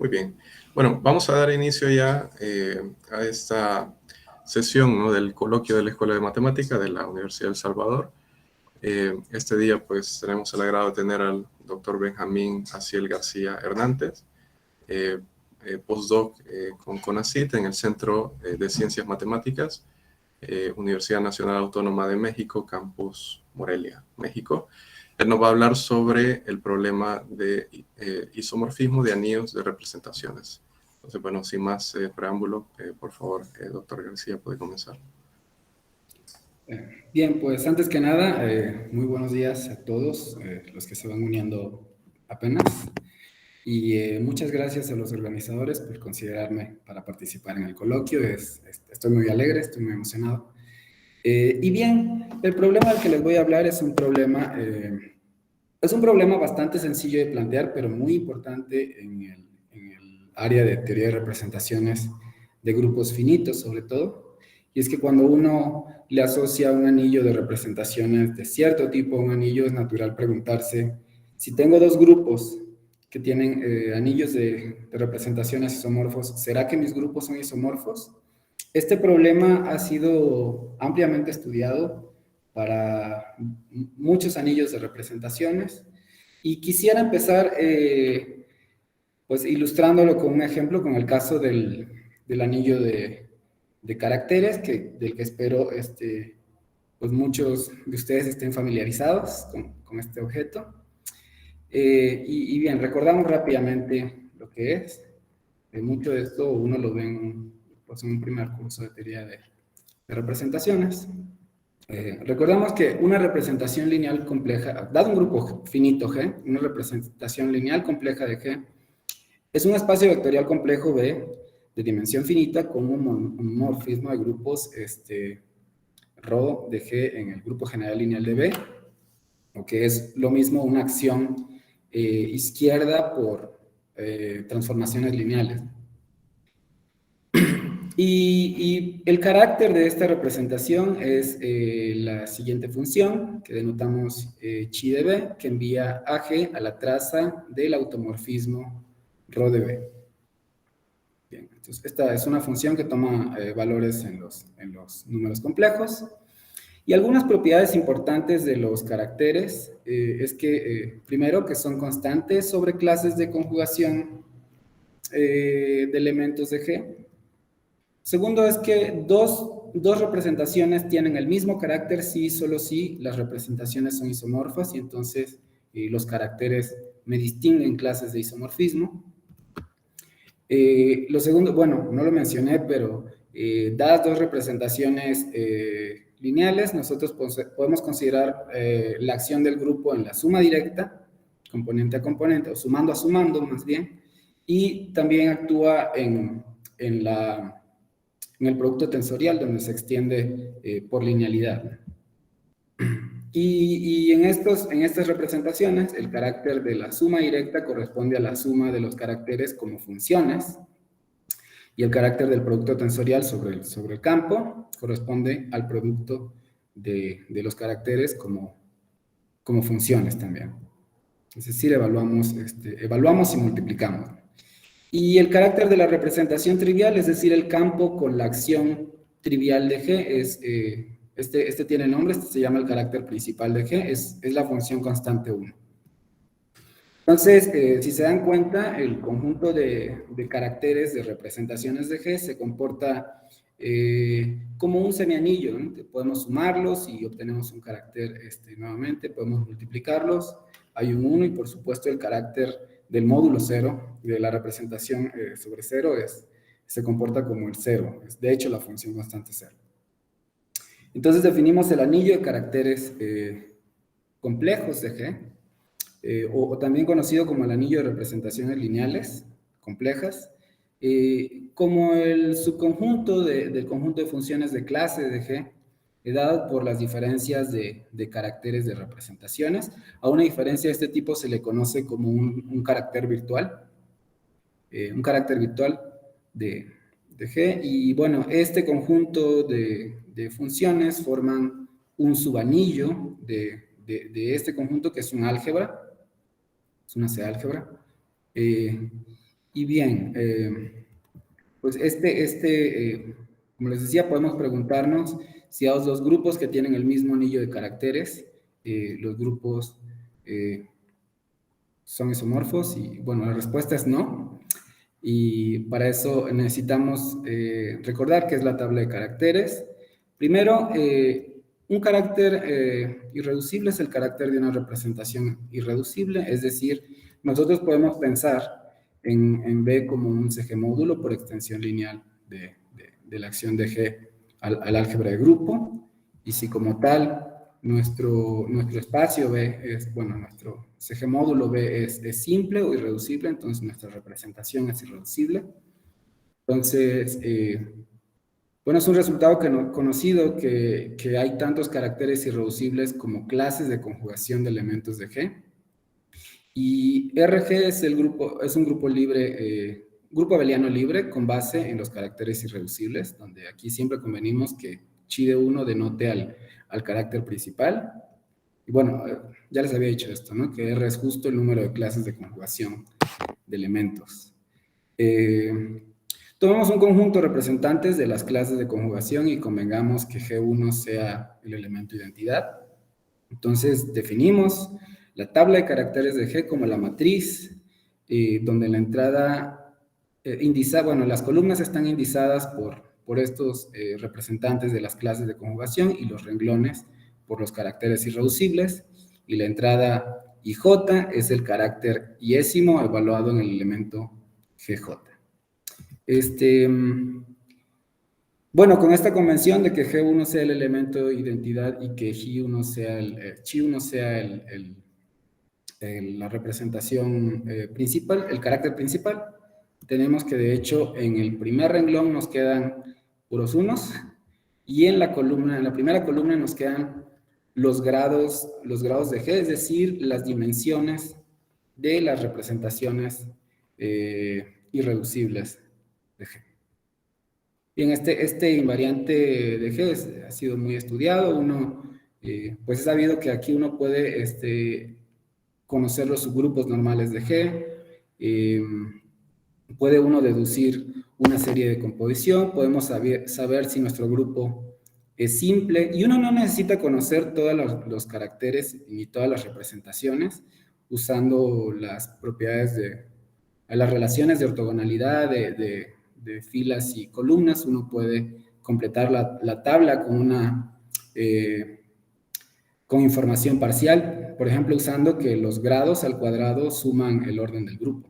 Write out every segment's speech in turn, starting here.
Muy bien. Bueno, vamos a dar inicio ya a esta sesión, ¿no?, del coloquio de la Escuela de Matemática de la Universidad de El Salvador. Este día, pues, tenemos el agrado de tener al doctor Benjamín Aciel García Hernández, postdoc con CONACYT en el Centro de Ciencias Matemáticas, Universidad Nacional Autónoma de México, Campus Morelia, México. Él nos va a hablar sobre el problema de isomorfismo de anillos de representaciones. Entonces, bueno, sin más preámbulo, por favor, doctor García, puede comenzar. Bien, pues antes que nada, muy buenos días a todos los que se van uniendo apenas. Y muchas gracias a los organizadores por considerarme para participar en el coloquio. Estoy muy alegre, estoy muy emocionado. Y bien, el problema del que les voy a hablar es un problema bastante sencillo de plantear, pero muy importante en el área de teoría de representaciones de grupos finitos, sobre todo. Y es que cuando uno le asocia un anillo de representaciones de cierto tipo a un anillo, es natural preguntarse, si tengo dos grupos que tienen anillos de representaciones isomorfos, ¿será que mis grupos son isomorfos? Este problema ha sido ampliamente estudiado para muchos anillos de representaciones y quisiera empezar pues ilustrándolo con un ejemplo, con el caso del anillo de caracteres, del que espero pues muchos de ustedes estén familiarizados con este objeto. Y bien, recordamos rápidamente lo que es. Mucho de esto uno lo ve en un primer curso de teoría de representaciones. Recordamos que una representación lineal compleja, dado un grupo finito G, una representación lineal compleja de G, es un espacio vectorial complejo B de dimensión finita con un morfismo de grupos ρ de G en el grupo general lineal de B, o que es lo mismo una acción izquierda por transformaciones lineales. Y el carácter de esta representación es la siguiente función, que denotamos chi de B, que envía AG a la traza del automorfismo ρ de B. Bien, entonces esta es una función que toma valores en los números complejos. Y algunas propiedades importantes de los caracteres es que, primero, que son constantes sobre clases de conjugación de elementos de G. Segundo es que dos representaciones tienen el mismo carácter si y solo si las representaciones son isomorfas y entonces los caracteres me distinguen clases de isomorfismo. Lo segundo, bueno, no lo mencioné, pero dadas dos representaciones lineales, nosotros podemos considerar la acción del grupo en la suma directa, componente a componente, o sumando a sumando más bien, y también actúa en el producto tensorial, donde se extiende por linealidad. Y en estas representaciones, el carácter de la suma directa corresponde a la suma de los caracteres como funciones, y el carácter del producto tensorial sobre el campo corresponde al producto de los caracteres como funciones también. Es decir, evaluamos y multiplicamos. Y el carácter de la representación trivial, es decir, el campo con la acción trivial de G, este tiene nombre, se llama el carácter principal de G, es la función constante 1. Entonces, si se dan cuenta, el conjunto de caracteres de representaciones de G se comporta como un semianillo, ¿no? Podemos sumarlos y obtenemos un carácter nuevamente, podemos multiplicarlos, hay un 1 y por supuesto el carácter del módulo 0, de la representación sobre 0, se comporta como el 0, es de hecho la función constante 0. Entonces definimos el anillo de caracteres complejos de G, o también conocido como el anillo de representaciones lineales complejas, como el subconjunto del conjunto de funciones de clase de G, dado por las diferencias de caracteres de representaciones. A una diferencia de este tipo se le conoce como un carácter virtual, de G, y bueno, este conjunto de funciones forman un subanillo de este conjunto, que es un álgebra, es una C-álgebra, Y bien, pues como les decía, podemos preguntarnos si a los dos grupos que tienen el mismo anillo de caracteres, los grupos son isomorfos, y bueno, la respuesta es no. Y para eso necesitamos recordar qué es la tabla de caracteres. Primero, un carácter irreducible es el carácter de una representación irreducible, es decir, nosotros podemos pensar en B como un CG módulo por extensión lineal de la acción de G al álgebra de grupo, y si como tal nuestro espacio B es, bueno, nuestro CG módulo B es simple o irreducible, entonces nuestra representación es irreducible. Entonces, bueno, es un resultado conocido que hay tantos caracteres irreducibles como clases de conjugación de elementos de G. Y RG es un grupo libre, grupo abeliano libre con base en los caracteres irreducibles, donde aquí siempre convenimos que chi de 1 denote al carácter principal. Y bueno, ya les había dicho esto, ¿no? Que R es justo el número de clases de conjugación de elementos. Tomemos un conjunto de representantes de las clases de conjugación y convengamos que G1 sea el elemento identidad. Entonces, definimos la tabla de caracteres de G como la matriz, donde la entrada bueno, las columnas están indizadas por estos representantes de las clases de conjugación y los renglones por los caracteres irreducibles, y la entrada IJ es el carácter iésimo evaluado en el elemento GJ. Bueno, con esta convención de que G1 sea el elemento de identidad y que Chi1 sea la representación principal, el carácter principal, tenemos que de hecho en el primer renglón nos quedan puros unos, y en la primera columna nos quedan los grados de G, es decir, las dimensiones de las representaciones irreducibles de G. Bien, este invariante de G ha sido muy estudiado. Pues es sabido que aquí uno puede conocer los subgrupos normales de G, puede uno deducir una serie de composición, podemos saber si nuestro grupo es simple, y uno no necesita conocer todos los caracteres ni todas las representaciones usando las propiedades las relaciones de ortogonalidad de filas y columnas. Uno puede completar la tabla con información parcial, por ejemplo, usando que los grados al cuadrado suman el orden del grupo.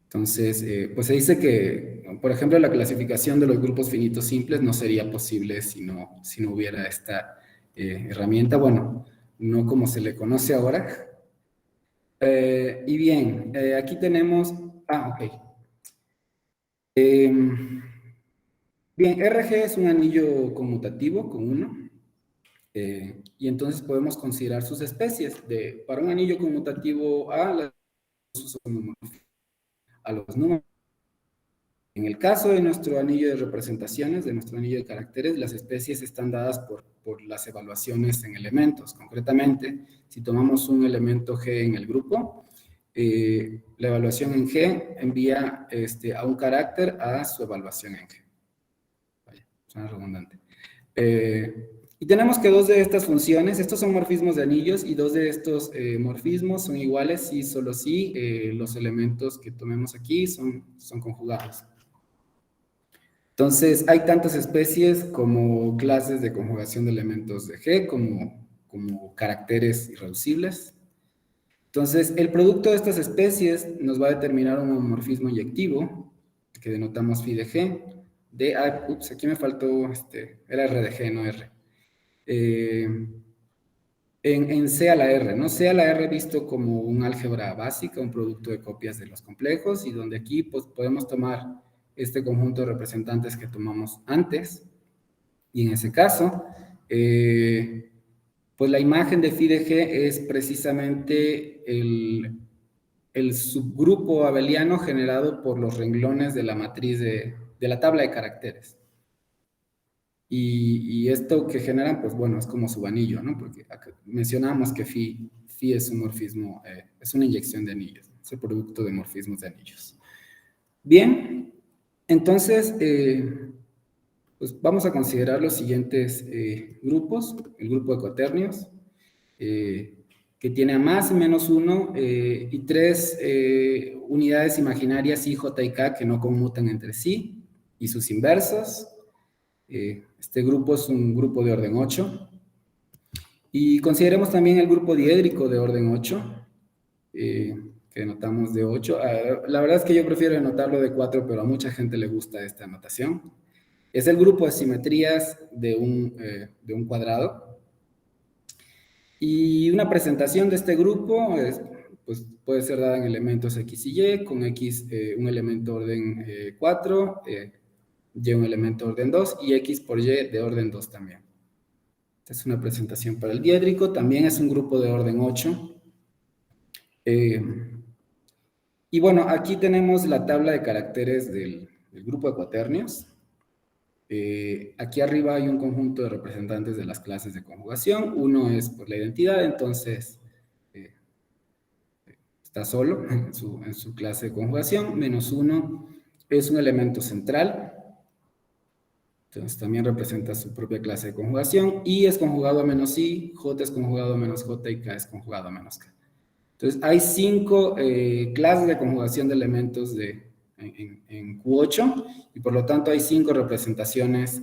Entonces, pues se dice que, por ejemplo, la clasificación de los grupos finitos simples no sería posible si no hubiera esta herramienta, bueno, no como se le conoce ahora. Y bien, aquí tenemos, ok. Bien, RG es un anillo conmutativo con 1, y entonces podemos considerar sus especies. Para un anillo conmutativo A, a los números. En el caso de nuestro anillo de representaciones, de nuestro anillo de caracteres, las especies están dadas por las evaluaciones en elementos. Concretamente, si tomamos un elemento G en el grupo, la evaluación en G envía a un carácter a su evaluación en G. Vaya, suena redundante. Y tenemos que dos de estas funciones, estos son morfismos de anillos, y dos de estos morfismos son iguales si solo si los elementos que tomemos aquí son conjugados. Entonces, hay tantas especies como clases de conjugación de elementos de G, como caracteres irreducibles. Entonces, el producto de estas especies nos va a determinar un homomorfismo inyectivo, que denotamos phi de G, ups, aquí me faltó, era R de G, no R. En C a la R, ¿no? C a la R visto como un álgebra básica, un producto de copias de los complejos, y donde aquí pues, podemos tomar este conjunto de representantes que tomamos antes, y en ese caso, pues la imagen de phi de G es precisamente el subgrupo abeliano generado por los renglones de la matriz de la tabla de caracteres. Y esto que generan, pues bueno, es como su anillo, ¿no? Porque mencionamos que phi es un morfismo, es una inyección de anillos. es el producto de morfismos de anillos. Bien, entonces, pues vamos a considerar los siguientes grupos. El grupo de cuaternios, que tiene a más y menos 1 y 3 unidades imaginarias I, J y K que no conmutan entre sí, y sus inversos. Este grupo es un grupo de orden 8. Y consideremos también el grupo diédrico de orden 8, que denotamos de 8. La verdad es que yo prefiero denotarlo de 4, pero a mucha gente le gusta esta notación. Es el grupo de simetrías de un cuadrado. Y una presentación de este grupo pues, puede ser dada en elementos X y Y, con X un elemento orden 4, Y un elemento orden 2 y X por Y de orden 2 también. Esta es una presentación para el diédrico, también es un grupo de orden 8. Y bueno, aquí tenemos la tabla de caracteres del grupo de cuaternios. Aquí arriba hay un conjunto de representantes de las clases de conjugación. Uno es por la identidad, entonces está solo en su clase de conjugación. -1 es un elemento central. Entonces también representa su propia clase de conjugación. I es conjugado a -I, J es conjugado a -J y K es conjugado a -K. Entonces hay 5 clases de conjugación de elementos en Q8 y por lo tanto hay 5 representaciones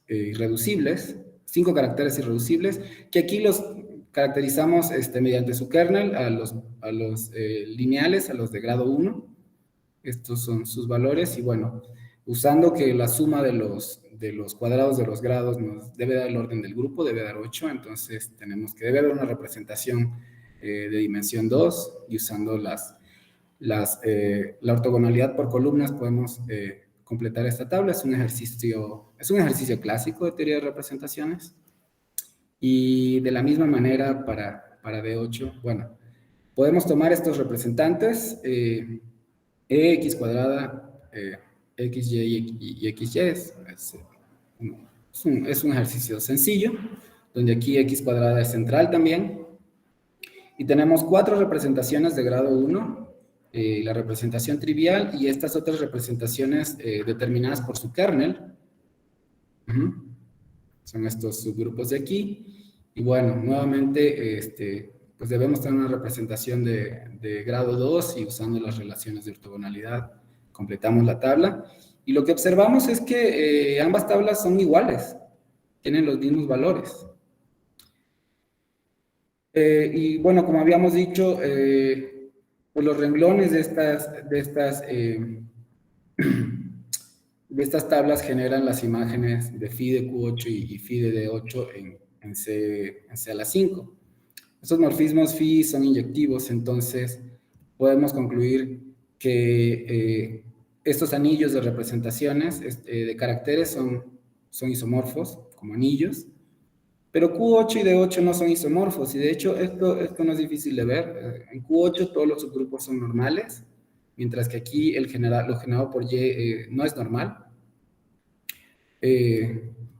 irreducibles, 5 caracteres irreducibles, que aquí los caracterizamos mediante su kernel a los lineales, a los de grado 1. Estos son sus valores y bueno, usando que la suma de los cuadrados de los grados nos debe dar el orden del grupo, debe dar 8, entonces tenemos que debe haber una representación de dimensión 2 y usando la ortogonalidad por columnas podemos completar esta tabla. Es un ejercicio clásico de teoría de representaciones y de la misma manera para D8, bueno, podemos tomar estos representantes EX cuadrada, XY y XY es un ejercicio sencillo, donde aquí X cuadrada es central también. Y tenemos 4 representaciones de grado 1, la representación trivial y estas otras representaciones determinadas por su kernel. Son estos subgrupos de aquí. Y bueno, nuevamente, pues debemos tener una representación de grado 2 y usando las relaciones de ortogonalidad completamos la tabla. Y lo que observamos es que ambas tablas son iguales, tienen los mismos valores. Y bueno, como habíamos dicho, pues los renglones de estas tablas generan las imágenes de phi de Q8 y phi de D8 en C a la 5. Estos morfismos phi son inyectivos, entonces podemos concluir que estos anillos de representaciones de caracteres son isomorfos, como anillos, pero Q8 y D8 no son isomorfos, y de hecho esto no es difícil de ver. En Q8 todos los subgrupos son normales, mientras que aquí lo generado por Y no es normal.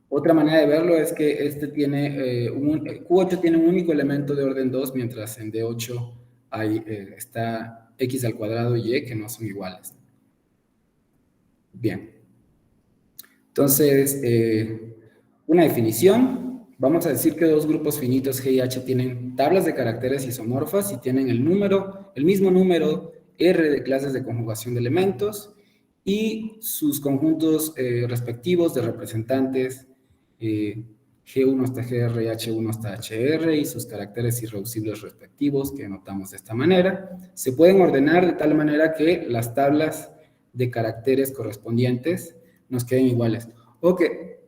Otra manera de verlo es que Q8 tiene un único elemento de orden 2, mientras en D8 está X al cuadrado y Y, que no son iguales. Bien. Entonces, una definición. Vamos a decir que dos grupos finitos G y H tienen tablas de caracteres isomorfas y tienen el mismo número R de clases de conjugación de elementos y sus conjuntos respectivos de representantes G1 hasta GR y H1 hasta HR y sus caracteres irreducibles respectivos que notamos de esta manera. Se pueden ordenar de tal manera que las tablas de caracteres correspondientes nos queden iguales. Ok,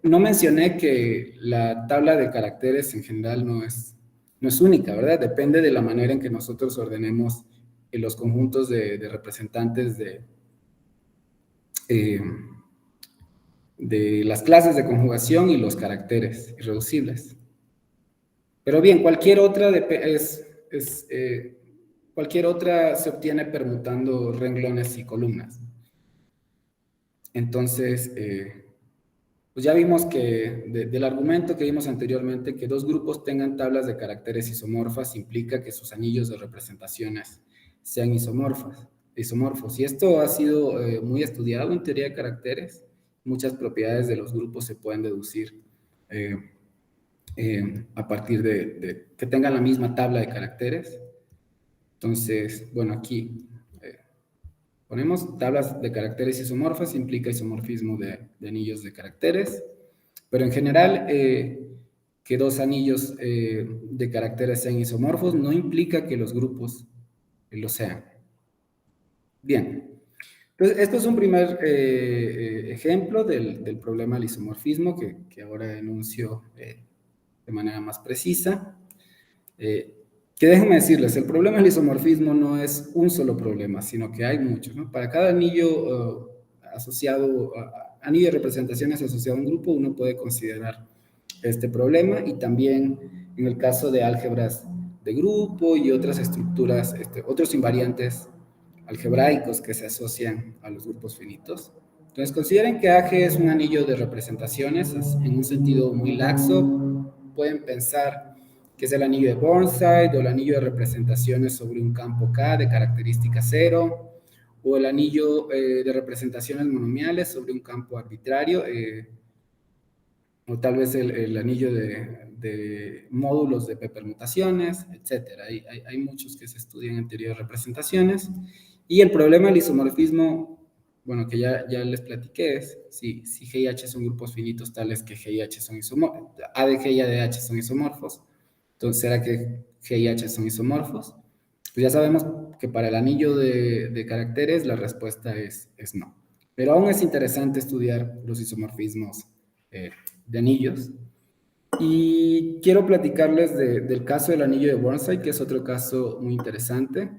no mencioné que la tabla de caracteres en general no es única, ¿verdad? Depende de la manera en que nosotros ordenemos los conjuntos de representantes de las clases de conjugación y los caracteres irreducibles. Pero bien, cualquier otra se obtiene permutando renglones y columnas. Entonces, pues ya vimos que del argumento que vimos anteriormente, que dos grupos tengan tablas de caracteres isomorfas implica que sus anillos de representaciones sean isomorfos. Y esto ha sido muy estudiado en teoría de caracteres. Muchas propiedades de los grupos se pueden deducir a partir de que tengan la misma tabla de caracteres. Entonces, bueno, aquí ponemos tablas de caracteres isomorfas, implica isomorfismo de anillos de caracteres, pero en general que dos anillos de caracteres sean isomorfos no implica que los grupos lo sean. Bien, entonces esto es un primer ejemplo del problema del isomorfismo que ahora enuncio de manera más precisa. Que déjenme decirles, el problema del isomorfismo no es un solo problema, sino que hay muchos, ¿no? Para cada anillo asociado, anillo de representaciones asociado a un grupo, uno puede considerar este problema, y también en el caso de álgebras de grupo y otras estructuras, otros invariantes algebraicos que se asocian a los grupos finitos. Entonces, consideren que AG es un anillo de representaciones en un sentido muy laxo. Pueden pensar que es el anillo de Burnside o el anillo de representaciones sobre un campo K de característica 0, o el anillo de representaciones monomiales sobre un campo arbitrario, o tal vez el anillo de módulos de P-permutaciones, etc. Hay muchos que se estudian en teoría de representaciones. Y el problema del isomorfismo, bueno, que ya les platiqué, es si G y H son grupos finitos tales que G y H son isomorfos, A de G y A de H son isomorfos, entonces ¿será que G y H son isomorfos? Pues ya sabemos que para el anillo de caracteres la respuesta es no. Pero aún es interesante estudiar los isomorfismos de anillos. Y quiero platicarles del caso del anillo de Burnside, que es otro caso muy interesante.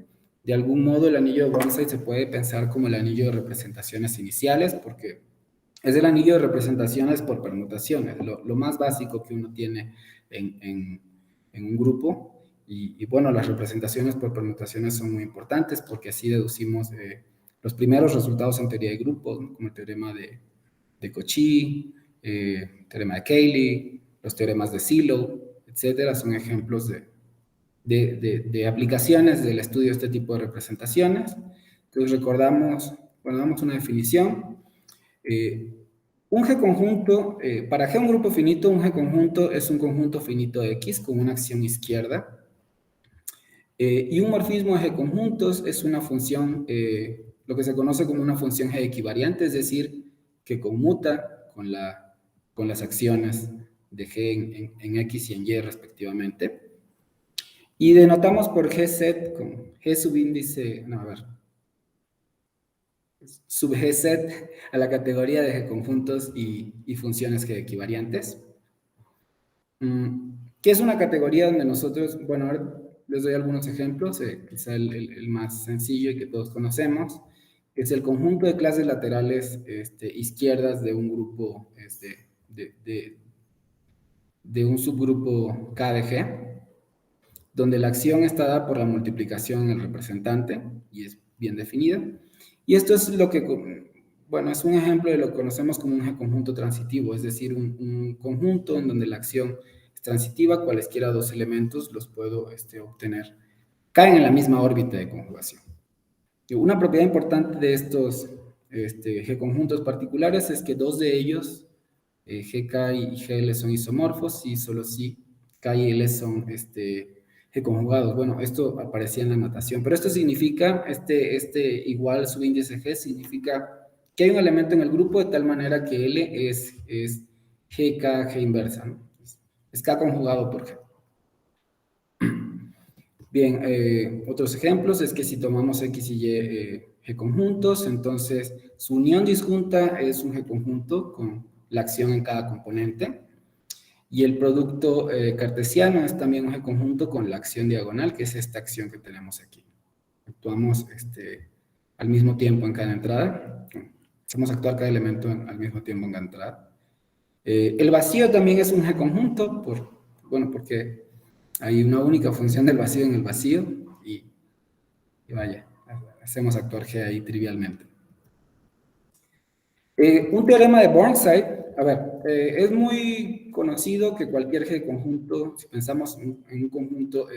De algún modo el anillo de Burnside se puede pensar como el anillo de representaciones iniciales, porque es el anillo de representaciones por permutaciones, lo más básico que uno tiene en un grupo. Y bueno, las representaciones por permutaciones son muy importantes porque así deducimos los primeros resultados en teoría de grupos, ¿no? Como el teorema de Cauchy, teorema de Cayley, los teoremas de Silo, etcétera, son ejemplos de aplicaciones del estudio de este tipo de representaciones. Entonces recordamos, bueno, damos una definición. Un G conjunto, para G un grupo finito, un G conjunto es un conjunto finito X con una acción izquierda. Y un morfismo de G conjuntos es una función, lo que se conoce como una función G equivariante, es decir, que conmuta con las acciones de G en X y en Y respectivamente. Y denotamos por GZ con G subíndice, no, a ver, sub GZ a la categoría de G conjuntos y funciones G equivariantes. ¿Qué es una categoría donde nosotros, bueno, ahora les doy algunos ejemplos, quizá el más sencillo y que todos conocemos, es el conjunto de clases laterales izquierdas de un grupo, de un subgrupo K de G, donde la acción está dada por la multiplicación en el representante y es bien definida. Y esto es lo que, bueno, es un ejemplo de lo que conocemos como un G conjunto transitivo, es decir, un conjunto en donde la acción es transitiva, cualesquiera dos elementos los puedo obtener, caen en la misma órbita de conjugación. Y una propiedad importante de estos G conjuntos particulares es que dos de ellos, GK y GL, son isomorfos y solo si K y L son G conjugados. Bueno, esto aparecía en la notación, pero esto significa, igual subíndice G significa que hay un elemento en el grupo de tal manera que L es GK, G inversa, ¿no? Es K conjugado por G. Bien, otros ejemplos es que si tomamos X y Y G conjuntos, entonces su unión disjunta es un G conjunto con la acción en cada componente. Y el producto cartesiano es también un G conjunto con la acción diagonal, que es esta acción que tenemos aquí. Actuamos al mismo tiempo en cada entrada. Hacemos actuar cada elemento al mismo tiempo en cada entrada. El vacío también es un G conjunto, porque hay una única función del vacío en el vacío y vaya, hacemos actuar G ahí trivialmente. Un teorema de Burnside, a ver, es muy conocido que cualquier G conjunto, si pensamos en un conjunto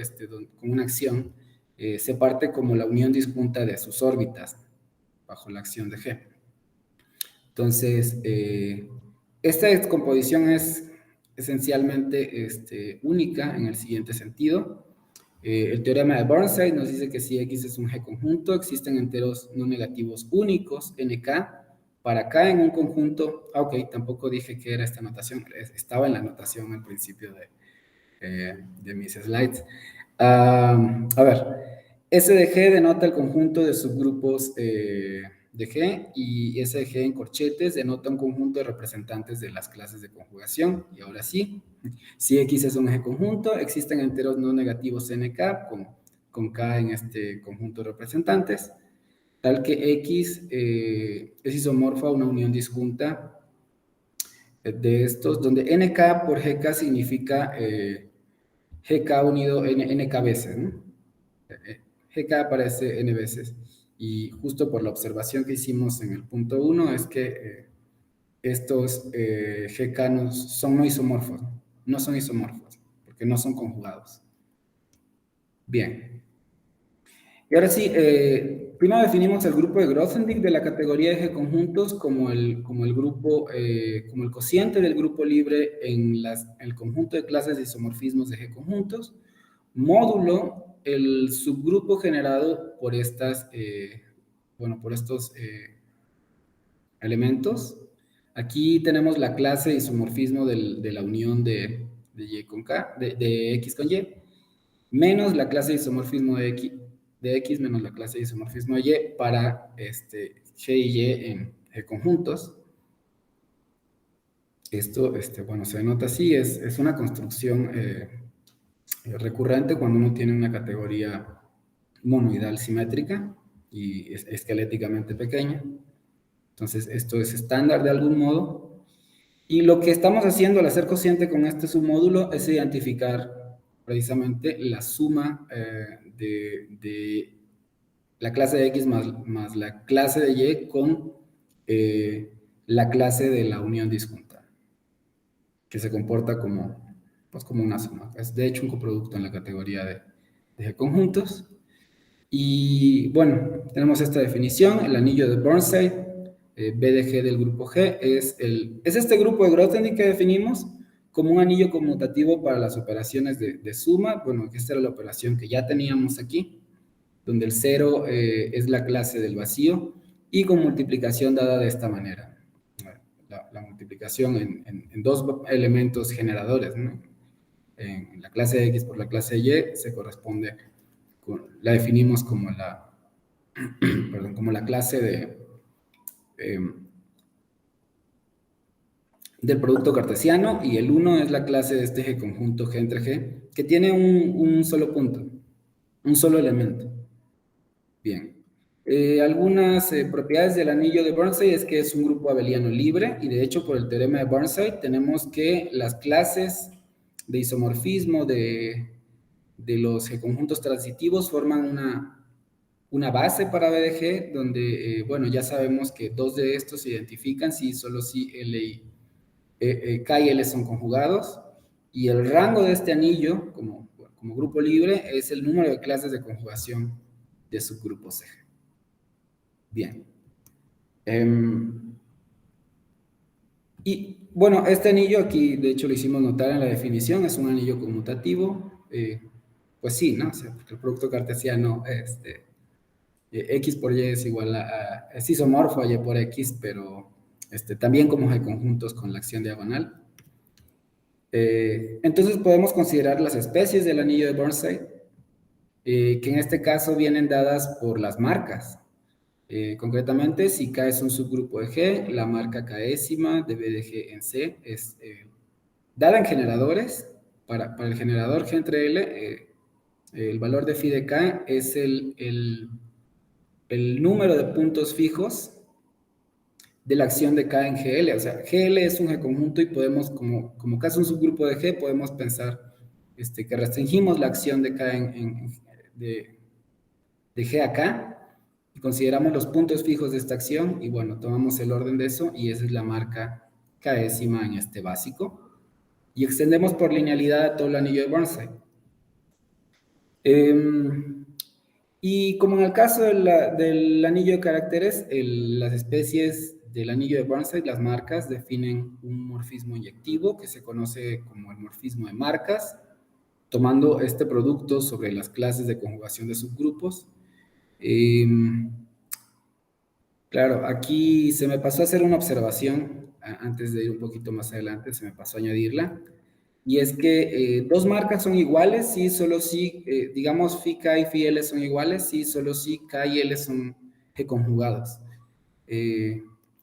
con una acción, se parte como la unión disjunta de sus órbitas bajo la acción de G. Entonces, esta descomposición es esencialmente única en el siguiente sentido. El teorema de Burnside nos dice que si X es un G conjunto, existen enteros no negativos únicos, NK, para K en un conjunto. Ok, tampoco dije que era esta notación, estaba en la notación al principio de mis slides. A ver, S de G denota el conjunto de subgrupos de G, y S de G en corchetes denota un conjunto de representantes de las clases de conjugación. Y ahora sí, si X es un G conjunto, existen enteros no negativos NK con K en este conjunto de representantes, tal que X es isomorfo a una unión disjunta de estos, donde NK por GK significa GK unido NK veces, ¿no? GK aparece N veces, y justo por la observación que hicimos en el punto 1 es que estos GK no isomorfos, no son isomorfos, porque no son conjugados. Bien. Y ahora sí, primero definimos el grupo de Grothendieck de la categoría de G conjuntos como el grupo, como el cociente del grupo libre en el conjunto de clases de isomorfismos de G conjuntos, módulo el subgrupo generado por estas, por estos elementos. Aquí tenemos la clase de isomorfismo de la unión de Y con K, de X con Y, menos la clase de isomorfismo de X menos la clase de isomorfismo de Y para G y Y en G conjuntos. Esto, se denota así, es una construcción recurrente cuando uno tiene una categoría monoidal simétrica y es esqueléticamente pequeña. Entonces, esto es estándar de algún modo. Y lo que estamos haciendo al hacer cociente con este submódulo es identificar precisamente la suma de la clase de X más la clase de Y con la clase de la unión disjunta, que se comporta como una suma. Es de hecho un coproducto en la categoría de G conjuntos. Y bueno, tenemos esta definición, el anillo de Burnside, B de G del grupo G, es este grupo de Grothendieck que definimos como un anillo conmutativo para las operaciones de suma. Bueno, esta era la operación que ya teníamos aquí, donde el 0 es la clase del vacío, y con multiplicación dada de esta manera. La multiplicación en dos elementos generadores, ¿no? En la clase de X por la clase de Y se corresponde, la definimos como como la clase del producto cartesiano, y el 1 es la clase de este G conjunto G entre G, que tiene un solo punto, un solo elemento. Bien. Algunas propiedades del anillo de Burnside es que es un grupo abeliano libre, y de hecho por el teorema de Burnside tenemos que las clases de isomorfismo de los G conjuntos transitivos forman una base para B de G, donde, ya sabemos que dos de estos se identifican solo si K y L son conjugados, y el rango de este anillo, como grupo libre, es el número de clases de conjugación de subgrupos G. Bien. Y bueno, este anillo aquí, de hecho lo hicimos notar en la definición, es un anillo conmutativo. Pues sí, ¿no? O sea, porque el producto cartesiano, X por Y es igual es isomorfo a Y por X, pero también como hay conjuntos con la acción diagonal. Entonces podemos considerar las especies del anillo de Burnside, que en este caso vienen dadas por las marcas. Concretamente, si K es un subgrupo de G, la marca Késima de B de G en C es dada en generadores. Para el generador G entre L, el valor de phi de K es el número de puntos fijos de la acción de K en GL. O sea, GL es un G conjunto, y podemos, como K es un subgrupo de G, podemos pensar que restringimos la acción de K de G a K, y consideramos los puntos fijos de esta acción, y bueno, tomamos el orden de eso, y esa es la marca Késima en este básico, y extendemos por linealidad a todo el anillo de Burnside. Y como en el caso del anillo de caracteres, las especies del anillo de Burnside, las marcas, definen un morfismo inyectivo que se conoce como el morfismo de marcas, tomando este producto sobre las clases de conjugación de subgrupos. Claro, aquí se me pasó a hacer una observación, antes de ir un poquito más adelante, se me pasó a añadirla, y es que dos marcas son iguales, sí, solo si, digamos, phi K y phi L son iguales, sí, solo si K y L son G conjugados.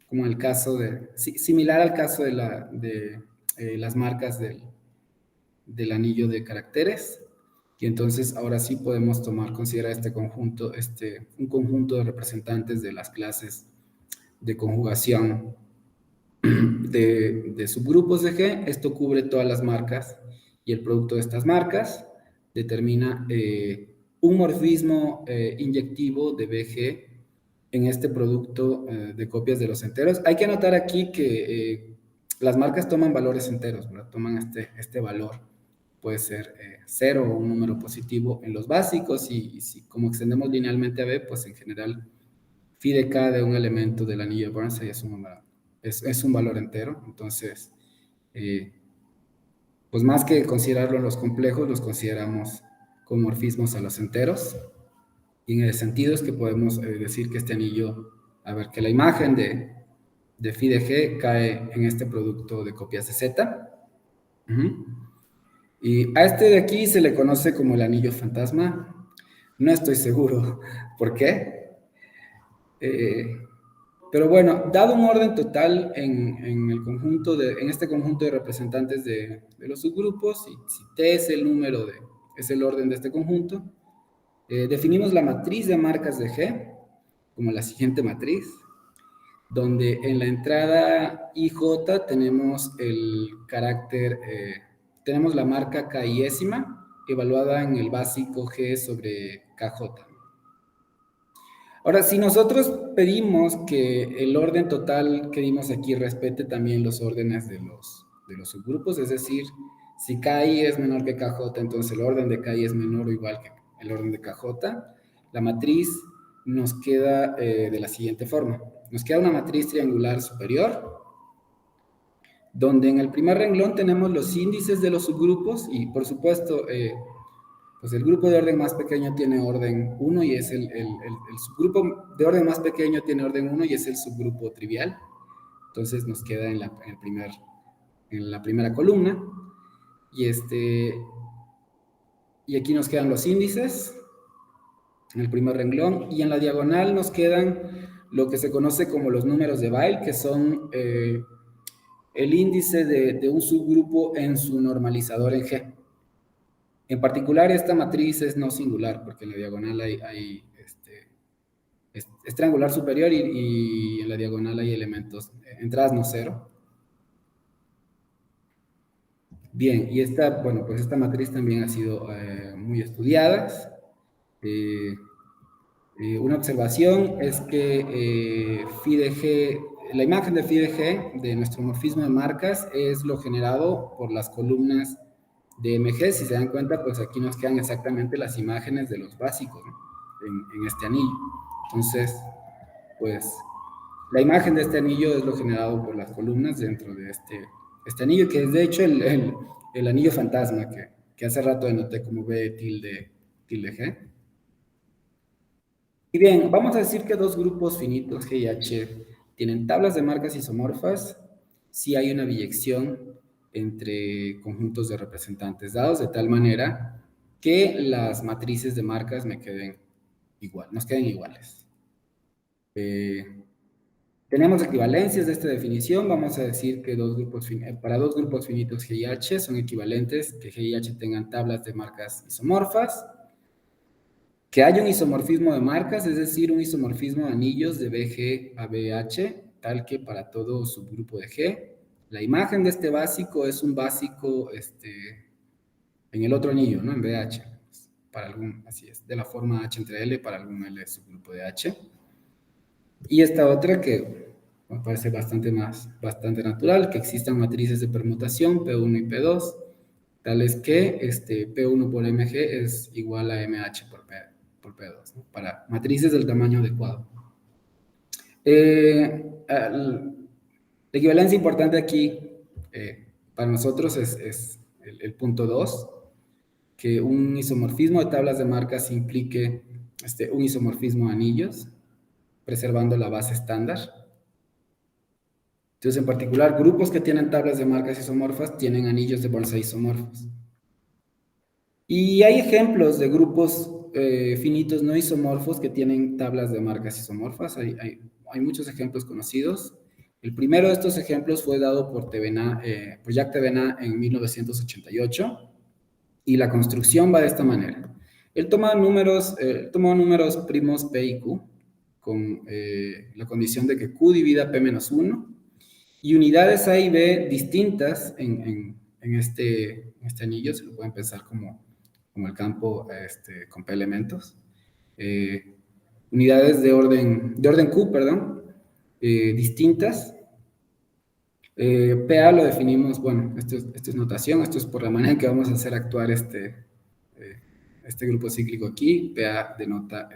Como el caso de, similar al caso de las marcas del anillo de caracteres, y entonces ahora sí podemos considerar este conjunto, un conjunto de representantes de las clases de conjugación de subgrupos de G. Esto cubre todas las marcas y el producto de estas marcas determina un morfismo inyectivo de BG en este producto de copias de los enteros. Hay que anotar aquí que las marcas toman valores enteros, ¿verdad? Toman este valor. Puede ser 0 o un número positivo en los básicos y si como extendemos linealmente a B, pues en general phi de K de un elemento del anillo de Burnside es un valor entero. Entonces, pues más que considerarlo en los complejos, los consideramos con morfismos a los enteros. Y en el sentido es que podemos decir que este anillo, a ver, que la imagen de phi de G cae en este producto de copias de Z. Y a este de aquí se le conoce como el anillo fantasma. No estoy seguro por qué. Pero bueno, dado un orden total en este conjunto de representantes de los subgrupos, si T es el número es el orden de este conjunto, definimos la matriz de marcas de G como la siguiente matriz, donde en la entrada IJ tenemos el carácter, tenemos la marca KIésima evaluada en el básico G sobre KJ. Ahora, si nosotros pedimos que el orden total que dimos aquí respete también los órdenes de los subgrupos, es decir, si KI es menor que KJ, entonces el orden de KI es menor o igual que el orden de KJ, la matriz nos queda de la siguiente forma. Nos queda una matriz triangular superior, donde en el primer renglón tenemos los índices de los subgrupos y, por supuesto, pues el grupo de orden más pequeño tiene orden 1 y es el subgrupo de orden más pequeño tiene orden 1 y es el subgrupo trivial. Entonces nos queda en la primera columna. Y aquí nos quedan los índices en el primer renglón. Y en la diagonal nos quedan lo que se conoce como los números de Weyl, que son el índice de un subgrupo en su normalizador en G. En particular, esta matriz es no singular, porque en la diagonal es triangular superior y en la diagonal hay elementos, entradas no cero. Bien, y pues esta matriz también ha sido muy estudiada. Una observación es que phi de G, la imagen de phi de G de nuestro morfismo de marcas es lo generado por las columnas de MG. Si se dan cuenta, pues aquí nos quedan exactamente las imágenes de los básicos, ¿no? en este anillo. Entonces, pues la imagen de este anillo es lo generado por las columnas dentro de este anillo, que es de hecho el anillo fantasma que hace rato denoté como B tilde G. Y bien, vamos a decir que dos grupos finitos G y H tienen tablas de marcas isomorfas si hay una biyección entre conjuntos de representantes dados, de tal manera que las matrices de marcas nos queden iguales. Tenemos equivalencias de esta definición. Vamos a decir que para dos grupos finitos G y H son equivalentes que G y H tengan tablas de marcas isomorfas. Que haya un isomorfismo de marcas, es decir, un isomorfismo de anillos de BG a BH, tal que para todo subgrupo de G. La imagen de este básico es un básico en el otro anillo, ¿no? En BH. Así es, de la forma H entre L para algún L subgrupo de H. Y esta otra que me parece bastante natural, que existan matrices de permutación P1 y P2, tales que P1 por MG es igual a MH por por P2, ¿no? Para matrices del tamaño adecuado. La equivalencia importante aquí para nosotros es el punto 2, que un isomorfismo de tablas de marcas implique un isomorfismo de anillos, preservando la base estándar. Entonces, en particular, grupos que tienen tablas de marcas isomorfas tienen anillos de Bonsai isomorfos. Y hay ejemplos de grupos finitos no isomorfos que tienen tablas de marcas isomorfas. Hay muchos ejemplos conocidos. El primero de estos ejemplos fue dado por Jacques Thévenin en 1988, y la construcción va de esta manera. Él tomó números primos P y Q, con la condición de que Q divida P menos 1, y unidades A y B distintas en este anillo. Se lo pueden pensar como el campo con P elementos. Unidades de orden Q, distintas. PA lo definimos, bueno, esto es notación, esto es por la manera en que vamos a hacer actuar este grupo cíclico aquí. PA denota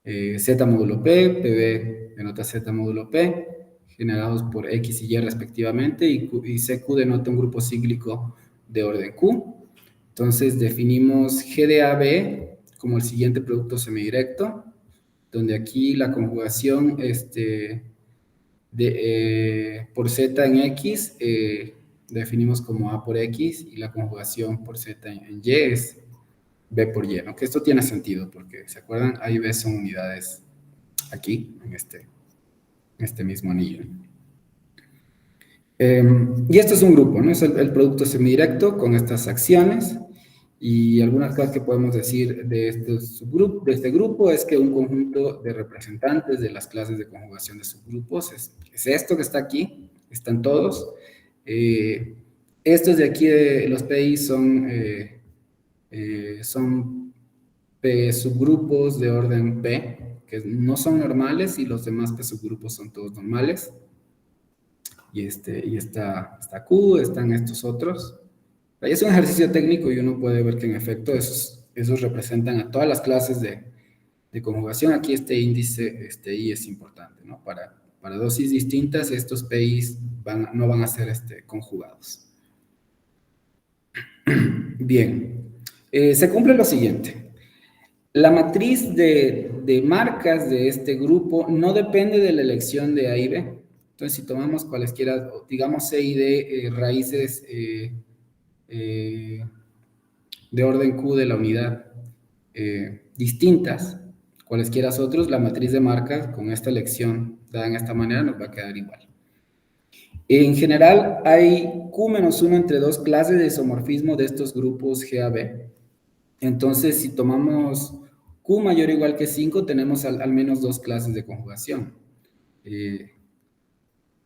Z módulo P, PB denota Z módulo P, generados por X y Y respectivamente, y CQ denota un grupo cíclico de orden Q. Entonces definimos G de AB como el siguiente producto semidirecto, donde aquí la conjugación por Z en X definimos como A por X, y la conjugación por Z en Y es B por Y, ¿no? Que esto tiene sentido porque, ¿se acuerdan? A y B son unidades aquí, en este mismo anillo. Y esto es un grupo, ¿no? Es el producto semidirecto con estas acciones. Y algunas cosas que podemos decir de este grupo es que un conjunto de representantes de las clases de conjugación de subgrupos es esto que está aquí, están todos. Estos de aquí, los PI, son P subgrupos de orden P, que no son normales, y los demás P subgrupos son todos normales. Y está Q, están estos otros. Es un ejercicio técnico y uno puede ver que en efecto esos representan a todas las clases de conjugación. Aquí este índice I es importante, ¿no? Para dosis distintas, estos PIs no van a ser conjugados. Bien, se cumple lo siguiente. La matriz de marcas de este grupo no depende de la elección de A y B. Entonces, si tomamos cualesquiera, digamos C y D, raíces de orden Q de la unidad distintas, cualesquiera otros, la matriz de marcas con esta elección dada en esta manera nos va a quedar igual. En general, hay Q-1 entre dos clases de isomorfismo de estos grupos GAB. Entonces, si tomamos Q mayor o igual que 5, tenemos al menos dos clases de conjugación.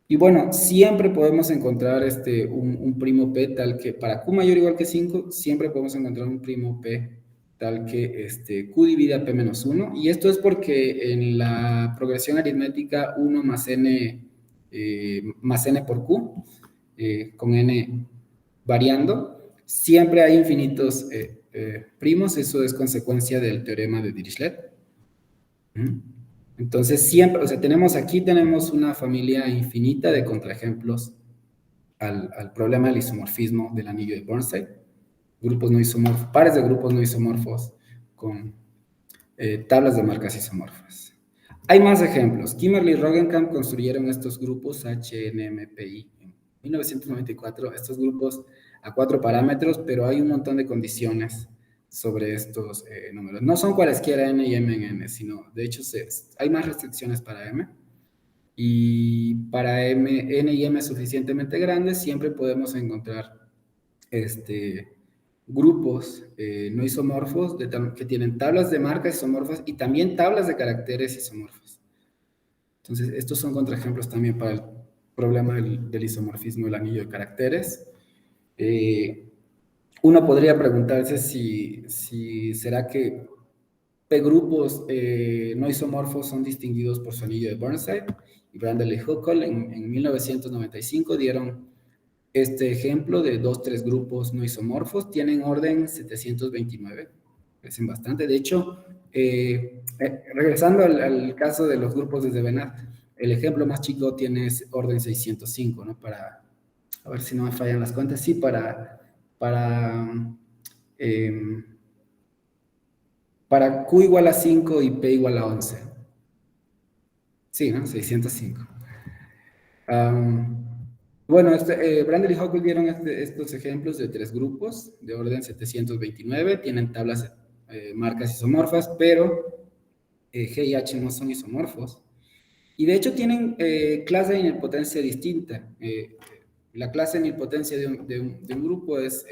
Y bueno, siempre podemos encontrar un primo P tal que, para Q mayor o igual que 5, siempre podemos encontrar un primo P tal que Q divide a P menos 1. Y esto es porque en la progresión aritmética 1 más N por Q, con N variando, siempre hay infinitos primos. Eso es consecuencia del teorema de Dirichlet. Entonces siempre, o sea, tenemos una familia infinita de contraejemplos al problema del isomorfismo del anillo de Bonsai. Grupos no isomorfos, pares de grupos no isomorfos con tablas de marcas isomorfas. Hay más ejemplos. Kimmerle y Roggenkamp construyeron estos grupos HNMPI en 1994, estos grupos a 4 parámetros, pero hay un montón de condiciones sobre estos números. No son cualesquiera N y M en N, sino, de hecho, hay más restricciones para M. Y para N y M suficientemente grandes, siempre podemos encontrar grupos no isomorfos que tienen tablas de marcas isomorfas y también tablas de caracteres isomorfas. Entonces, estos son contraejemplos también para el problema del isomorfismo del anillo de caracteres. Uno podría preguntarse si será que P grupos no isomorfos son distinguidos por su anillo de Burnside. Y Brandel y Huckel en 1995 dieron este ejemplo de 3 grupos no isomorfos. Tienen orden 729, crecen bastante. De hecho, regresando al caso de los grupos de Devenat, el ejemplo más chico tiene orden 605, ¿no? A ver si no me fallan las cuentas, sí, eh, para Q igual a 5 y P igual a 11. Sí, ¿no? 605. Bueno, Brandel y Hockel dieron estos ejemplos de 3 grupos de orden 729, tienen tablas marcas isomorfas, pero G y H no son isomorfos. Y de hecho tienen clase de nilpotencia distinta. La clase de nilpotencia de un grupo es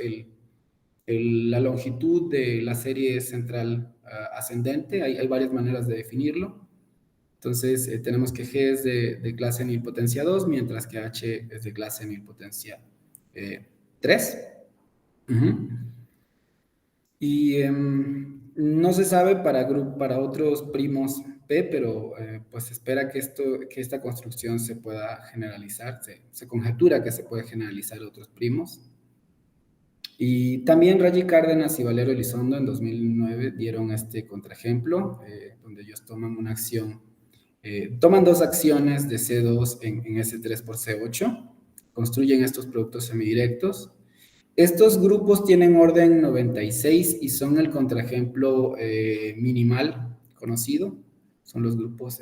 la longitud de la serie central ascendente. Hay varias maneras de definirlo. Entonces, tenemos que G es de clase nilpotencia 2, mientras que H es de clase nilpotencia 3. Y no se sabe para otros primos P, pero pues se espera que esta construcción se pueda generalizar, se conjetura que se puede generalizar a otros primos. Y también Raggi Cárdenas y Valero Elizondo en 2009 dieron este contraejemplo, donde ellos toman una acción, toman 2 acciones de C2 en S3 por C8, construyen estos productos semidirectos. Estos grupos tienen orden 96 y son el contraejemplo minimal conocido. Son los grupos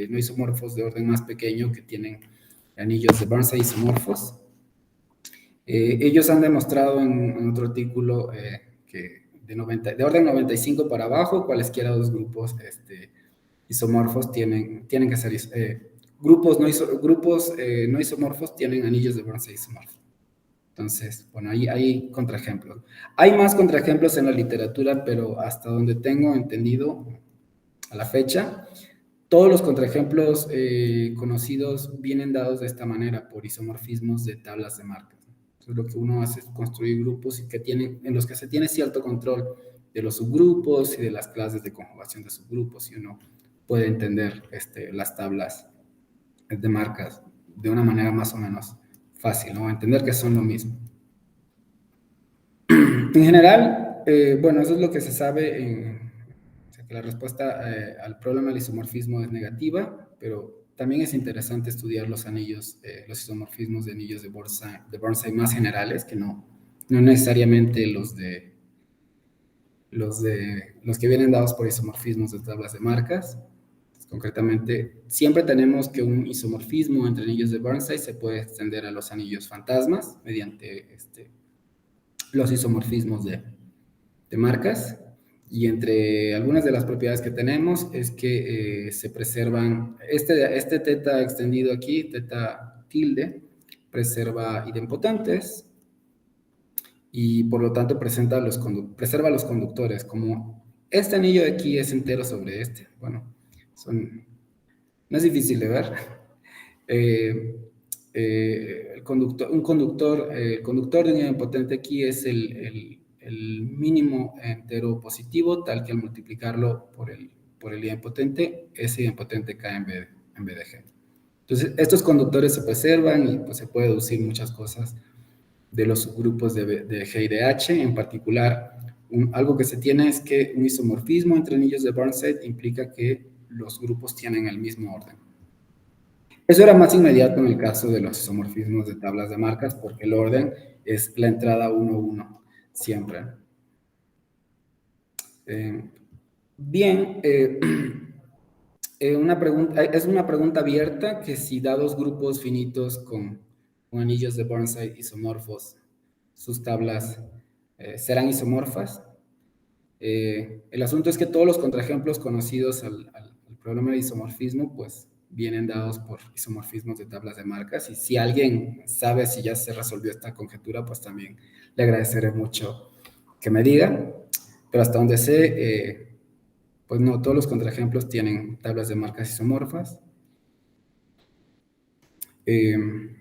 no isomorfos de orden más pequeño que tienen anillos de Burnside isomorfos. Ellos han demostrado en otro artículo que de orden 95 para abajo, cualesquiera 2 grupos isomorfos tienen que ser grupos no isomorfos tienen anillos de Burnside isomorfos. Entonces, bueno, ahí hay contraejemplos. Hay más contraejemplos en la literatura, pero hasta donde tengo entendido a la fecha, todos los contraejemplos conocidos vienen dados de esta manera, por isomorfismos de tablas de marcas. Entonces, lo que uno hace es construir grupos en los que se tiene cierto control de los subgrupos y de las clases de conjugación de subgrupos, y uno puede entender las tablas de marcas de una manera más o menos fácil, ¿no? Entender que son lo mismo. En general, bueno, eso es lo que se sabe, o sea, que la respuesta al problema del isomorfismo es negativa, pero también es interesante estudiar los anillos, los isomorfismos de anillos de Burnside más generales, que no necesariamente los que vienen dados por isomorfismos de tablas de marcas. Concretamente, siempre tenemos que un isomorfismo entre anillos de Burnside se puede extender a los anillos fantasmas mediante los isomorfismos de marcas. Y entre algunas de las propiedades que tenemos es que se preservan, este teta extendido aquí, teta tilde, preserva idempotentes y por lo tanto preserva los conductores. Como este anillo de aquí es entero sobre este, bueno, no es difícil de ver. El conductor de un idempotente aquí es el mínimo entero positivo, tal que al multiplicarlo por el idempotente, ese idempotente cae en B de G. Entonces, estos conductores se preservan y pues, se puede deducir muchas cosas de los subgrupos de G y de H. En particular, algo que se tiene es que un isomorfismo entre anillos de Burnside implica que los grupos tienen el mismo orden. Eso era más inmediato en el caso de los isomorfismos de tablas de marcas, porque el orden es la entrada 1-1, siempre. Bien, es una pregunta abierta que si dados grupos finitos con anillos de Burnside isomorfos, sus tablas serán isomorfas. El asunto es que todos los contraejemplos conocidos al problema de isomorfismo, pues, vienen dados por isomorfismos de tablas de marcas, y si alguien sabe si ya se resolvió esta conjetura, pues también le agradeceré mucho que me diga, pero hasta donde sé, pues no, todos los contraejemplos tienen tablas de marcas isomorfas. En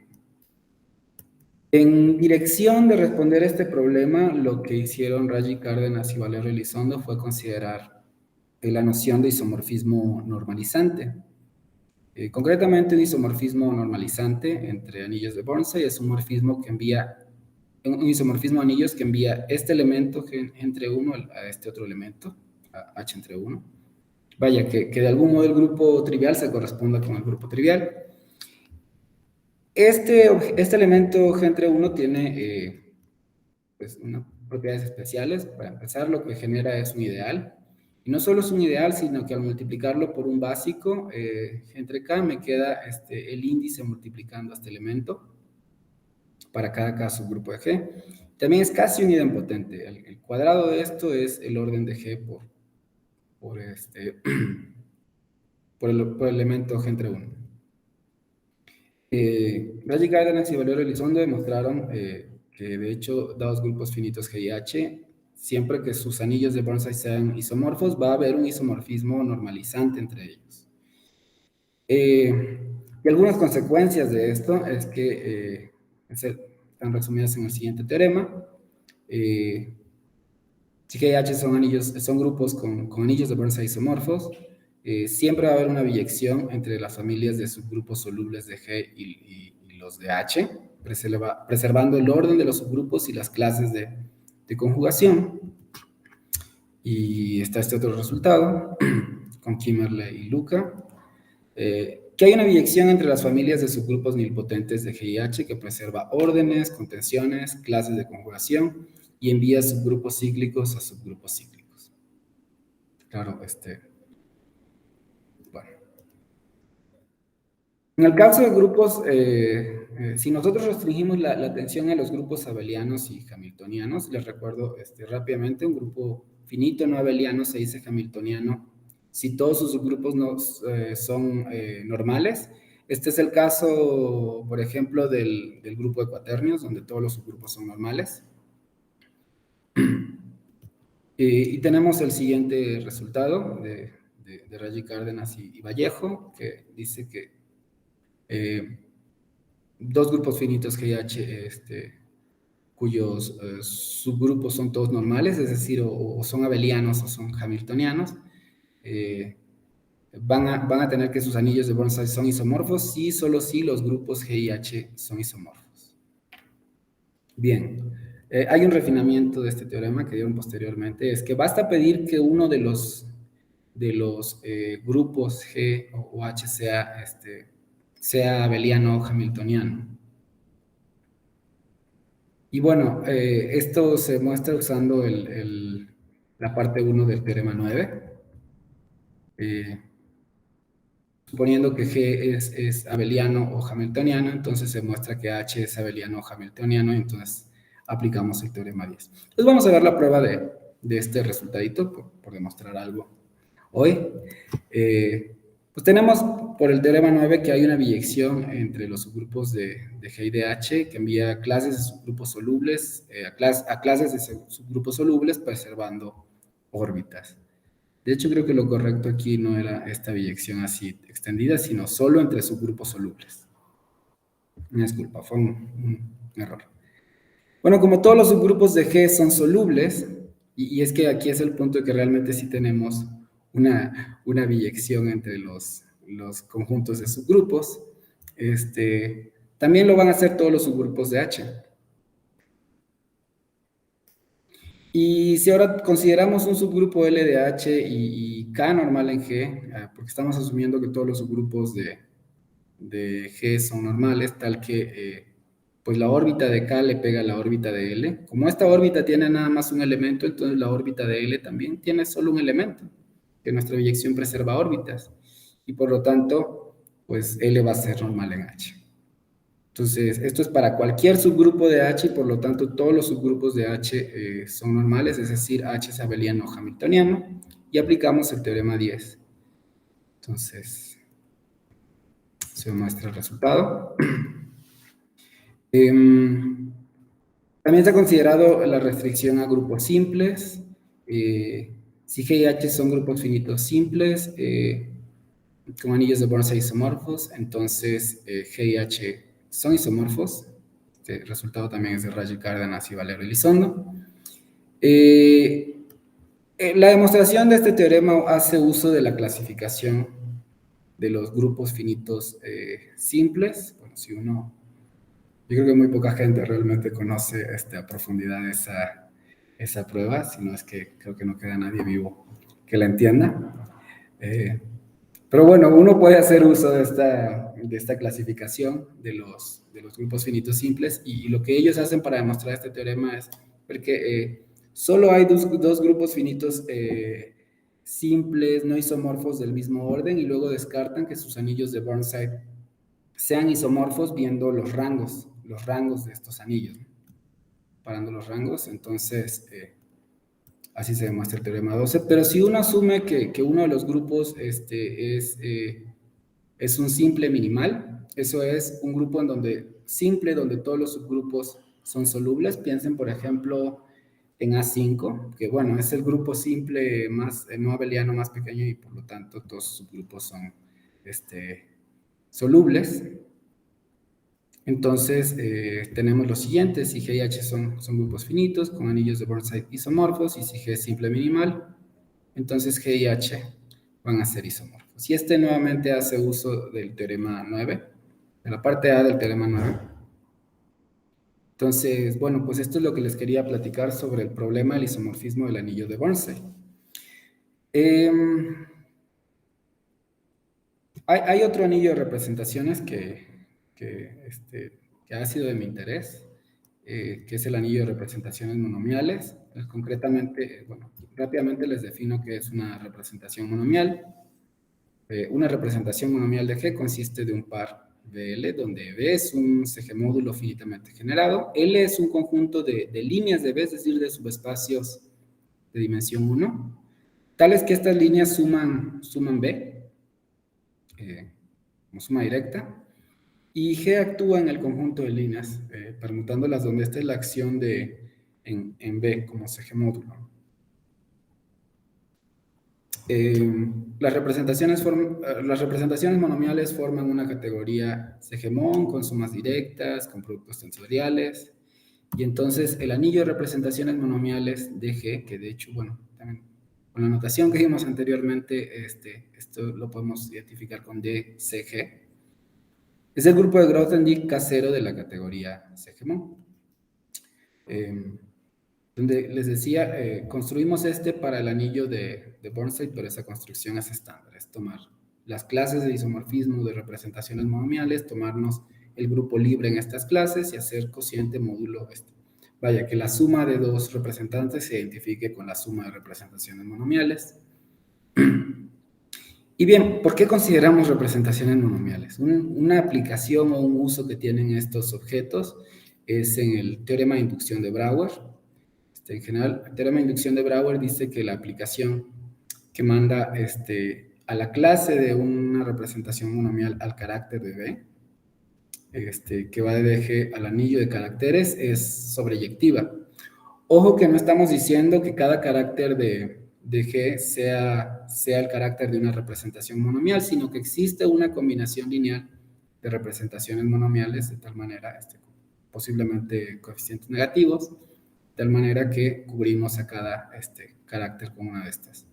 dirección de responder a este problema, lo que hicieron Raggi Cárdenas y Valero Elizondo fue considerar la noción de isomorfismo normalizante. Concretamente, un isomorfismo normalizante entre anillos de Burnside es un isomorfismo de anillos que envía este elemento G entre 1 a este otro elemento, H entre 1, vaya, que de algún modo el grupo trivial se corresponda con el grupo trivial. Este elemento G entre 1 tiene pues unas propiedades especiales. Para empezar, lo que genera es un ideal. Y no solo es un ideal, sino que al multiplicarlo por un básico, G entre K, me queda el índice multiplicando este elemento para cada subgrupo de G. También es casi un idempotente. El cuadrado de esto es el orden de G por el elemento G entre 1. Raji Cárdenas y Valerio Elizondo demostraron que, de hecho, dados grupos finitos G y H, siempre que sus anillos de Bonsai sean isomorfos, va a haber un isomorfismo normalizante entre ellos. Y algunas consecuencias de esto es que están resumidas en el siguiente teorema. Si G y H son grupos con anillos de Bonsai isomorfos, siempre va a haber una biyección entre las familias de subgrupos solubles de G y los de H, preservando el orden de los subgrupos y las clases de conjugación. Y está este otro resultado, con Kimmerle y Luca, que hay una biyección entre las familias de subgrupos nilpotentes de G y H que preserva órdenes, contenciones, clases de conjugación y envía subgrupos cíclicos a subgrupos cíclicos. Claro, bueno. En el caso de grupos, si nosotros restringimos la atención a los grupos abelianos y hamiltonianos, les recuerdo rápidamente, un grupo finito no abeliano se dice hamiltoniano si todos sus subgrupos son normales. Este es el caso, por ejemplo, del grupo de cuaternios, donde todos los subgrupos son normales. Y tenemos el siguiente resultado de Raji Cárdenas y Vallejo, que dice que dos grupos finitos G y H, cuyos subgrupos son todos normales, es decir, o son abelianos o son hamiltonianos, van a tener que sus anillos de Bonsai son isomorfos y solo si los grupos G y H son isomorfos. Bien, hay un refinamiento de este teorema que dieron posteriormente, es que basta pedir que uno de los grupos G o H sea abeliano o hamiltoniano. Y bueno, esto se muestra usando la parte 1 del teorema 9. Suponiendo que G es abeliano o hamiltoniano, entonces se muestra que H es abeliano o hamiltoniano, y entonces aplicamos el teorema 10. Entonces vamos a ver la prueba de este resultadito, por demostrar algo hoy. Pues tenemos por el teorema 9 que hay una biyección entre los subgrupos de G y de H que envía clases de subgrupos solubles a clases de subgrupos solubles preservando órbitas. De hecho, creo que lo correcto aquí no era esta biyección así extendida, sino solo entre subgrupos solubles. Disculpa, fue un error. Bueno, como todos los subgrupos de G son solubles, y es que aquí es el punto de que realmente sí tenemos una biyección entre los conjuntos de subgrupos, también lo van a hacer todos los subgrupos de H. Y si ahora consideramos un subgrupo L de H y K normal en G, porque estamos asumiendo que todos los subgrupos de G son normales, tal que pues la órbita de K le pega a la órbita de L. Como esta órbita tiene nada más un elemento, entonces la órbita de L también tiene solo un elemento, que nuestra biyección preserva órbitas. Y por lo tanto, pues L va a ser normal en H. Entonces, esto es para cualquier subgrupo de H y por lo tanto todos los subgrupos de H son normales, es decir, H es abeliano o hamiltoniano, y aplicamos el teorema 10. Entonces, se muestra el resultado. También se ha considerado la restricción a grupos simples. Si G y H son grupos finitos simples, con anillos de Bonsai isomorfos, entonces G y H son isomorfos. Este resultado también es de Raji Cárdenas y Valerio Elizondo. La demostración de este teorema hace uso de la clasificación de los grupos finitos simples. Bueno, yo creo que muy poca gente realmente conoce a profundidad esa prueba, si no es que creo que no queda nadie vivo que la entienda. Pero bueno, uno puede hacer uso de esta clasificación de los grupos finitos simples, y lo que ellos hacen para demostrar este teorema es porque solo hay dos grupos finitos simples, no isomorfos del mismo orden, y luego descartan que sus anillos de Burnside sean isomorfos viendo los rangos de estos anillos, ¿no? Parando los rangos, entonces así se demuestra el teorema 12. Pero si uno asume que uno de los grupos es un simple minimal, eso es un grupo donde todos los subgrupos son solubles. Piensen, por ejemplo, en A5, que bueno, es el grupo simple más no abeliano más pequeño, y por lo tanto todos sus subgrupos son solubles. Entonces, tenemos los siguientes: si G y H son grupos finitos con anillos de Burnside isomorfos, y si G es simple minimal, entonces G y H van a ser isomorfos. Y nuevamente hace uso del teorema 9, de la parte A del teorema 9. Entonces, bueno, pues esto es lo que les quería platicar sobre el problema del isomorfismo del anillo de Burnside. Hay otro anillo de representaciones que ha sido de mi interés, que es el anillo de representaciones monomiales. Concretamente, bueno, rápidamente les defino qué es una representación monomial. Una representación monomial de G consiste de un par BL, donde B es un CG módulo finitamente generado, L es un conjunto de líneas de B, es decir, de subespacios de dimensión 1, tales que estas líneas suman B, como suma directa, y G actúa en el conjunto de líneas, permutándolas donde esta es la acción en B como CG módulo. Las representaciones monomiales forman una categoría CG-mon con sumas directas, con productos tensoriales, y entonces el anillo de representaciones monomiales de G, que de hecho, bueno, también con la notación que vimos anteriormente, esto lo podemos identificar con DCG, es el grupo de Grothendieck casero de la categoría CG-mon. Donde les decía, construimos para el anillo de Burnside, pero esa construcción es estándar, es tomar las clases de isomorfismo de representaciones monomiales, tomarnos el grupo libre en estas clases y hacer cociente módulo vaya, que la suma de dos representantes se identifique con la suma de representaciones monomiales. Y bien, ¿por qué consideramos representaciones monomiales? Una aplicación o un uso que tienen estos objetos es en el teorema de inducción de Brouwer. En general, el teorema de inducción de Brouwer dice que la aplicación que manda a la clase de una representación monomial al carácter de B, que va de BG al anillo de caracteres, es sobreyectiva. Ojo que no estamos diciendo que cada carácter de G sea el carácter de una representación monomial, sino que existe una combinación lineal de representaciones monomiales, de tal manera, posiblemente coeficientes negativos, de tal manera que cubrimos a cada carácter con una de estas.